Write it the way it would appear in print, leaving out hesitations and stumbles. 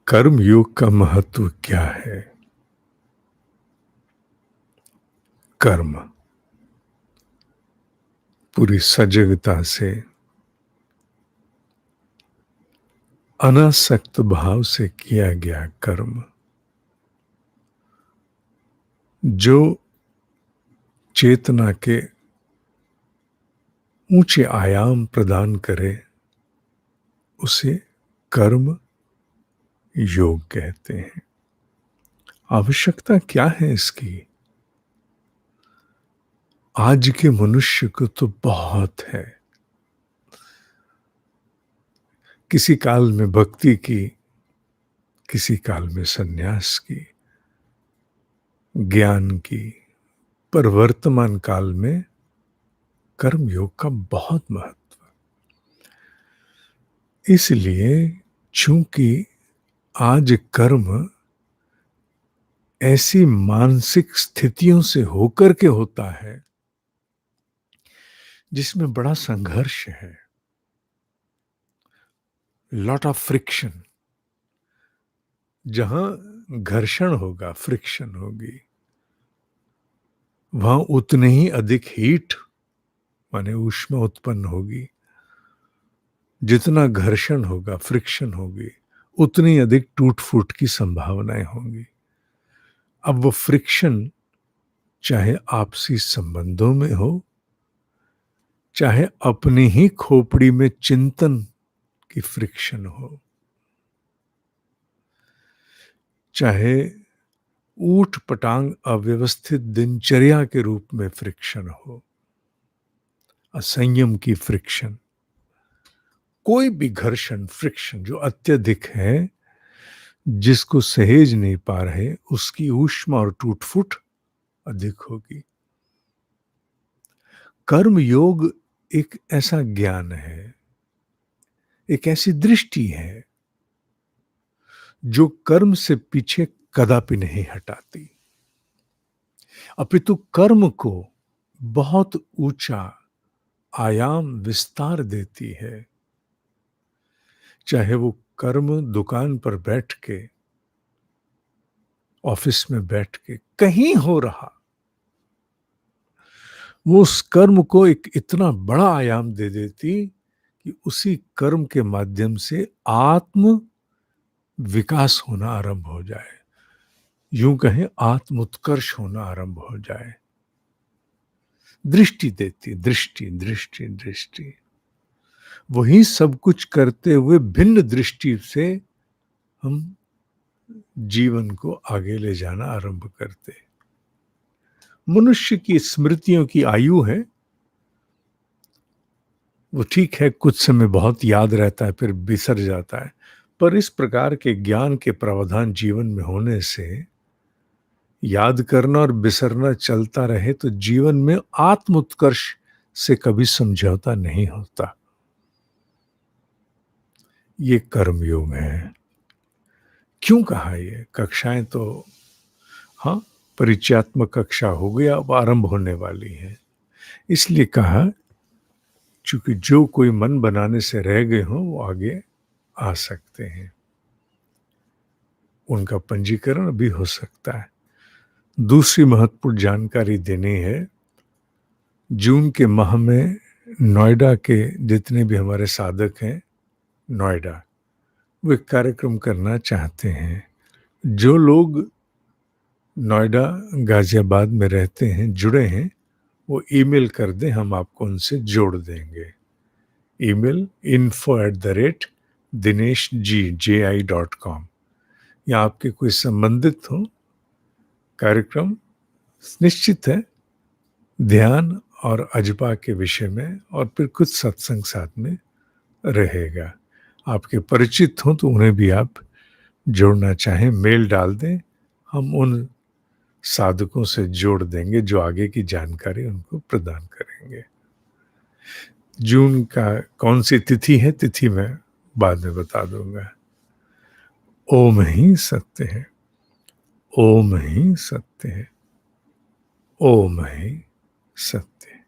कर्म योग का महत्व क्या है? कर्म पूरी सजगता से, अनासक्त भाव से किया गया कर्म, जो चेतना के ऊंचे आयाम प्रदान करे, उसे कर्म योग कहते हैं। आवश्यकता क्या है इसकी? आज के मनुष्य को तो बहुत है। किसी काल में भक्ति की, किसी काल में सन्यास की, ज्ञान की, पर वर्तमान काल में कर्म योग का बहुत महत्व। इसलिए चूंकि आज कर्म ऐसी मानसिक स्थितियों से होकर के होता है जिसमें बड़ा संघर्ष है, लॉट ऑफ फ्रिक्शन। जहां घर्षण होगा, फ्रिक्शन होगी, वहां उतने ही अधिक हीट माने ऊष्मा उत्पन्न होगी। जितना घर्षण होगा, फ्रिक्शन होगी, उतनी अधिक टूट फूट की संभावनाएं होंगी। अब वो फ्रिक्शन चाहे आपसी संबंधों में हो, चाहे अपनी ही खोपड़ी में चिंतन की फ्रिक्शन हो, चाहे ऊट पटांग अव्यवस्थित दिनचर्या के रूप में फ्रिक्शन हो, असंयम की फ्रिक्शन, कोई भी घर्षण फ्रिक्शन जो अत्यधिक है, जिसको सहेज नहीं पा रहे, उसकी ऊष्मा और टूट फूट अधिक होगी। कर्म योग एक ऐसा ज्ञान है, एक ऐसी दृष्टि है जो कर्म से पीछे कदापि नहीं हटाती, अपितु कर्म को बहुत ऊंचा आयाम विस्तार देती है। चाहे वो कर्म दुकान पर बैठ के, ऑफिस में बैठ के कहीं हो रहा, वो उस कर्म को एक इतना बड़ा आयाम दे देती कि उसी कर्म के माध्यम से आत्म विकास होना आरंभ हो जाए, यूं कहें आत्म उत्कर्ष होना आरंभ हो जाए। दृष्टि देती, दृष्टि दृष्टि दृष्टि। वही सब कुछ करते हुए भिन्न दृष्टि से हम जीवन को आगे ले जाना आरंभ करते। मनुष्य की स्मृतियों की आयु है, वो ठीक है, कुछ समय बहुत याद रहता है, फिर बिसर जाता है, पर इस प्रकार के ज्ञान के प्रावधान जीवन में होने से याद करना और बिसरना चलता रहे तो जीवन में आत्म उत्कर्ष से कभी समझौता नहीं होता। ये कर्मयोग है। क्यों कहा ये? कक्षाएं तो हाँ, परिचयात्मक कक्षा हो गई, अब आरंभ होने वाली है। इसलिए कहा, चूंकि जो कोई मन बनाने से रह गए हों वो आगे आ सकते हैं, उनका पंजीकरण अभी हो सकता है। दूसरी महत्वपूर्ण जानकारी देनी है, जून के माह में नोएडा के जितने भी हमारे साधक हैं, नोएडा, वो एक कार्यक्रम करना चाहते हैं। जो लोग नोएडा गाजियाबाद में रहते हैं, जुड़े हैं, वो ईमेल कर दें, हम आपको उनसे जोड़ देंगे। ईमेल info@dineshji.com, या आपके कोई संबंधित हो। कार्यक्रम निश्चित है ध्यान और अजपा के विषय में, और फिर कुछ सत्संग साथ में रहेगा। आपके परिचित हों तो उन्हें भी आप जोड़ना चाहें, मेल डाल दें, हम उन साधकों से जोड़ देंगे जो आगे की जानकारी उनको प्रदान करेंगे। जून का कौन सी तिथि है, तिथि मैं बाद में बता दूंगा। ओम ही सत्य है, ओम ही सत्य है, ओम ही सत्य है।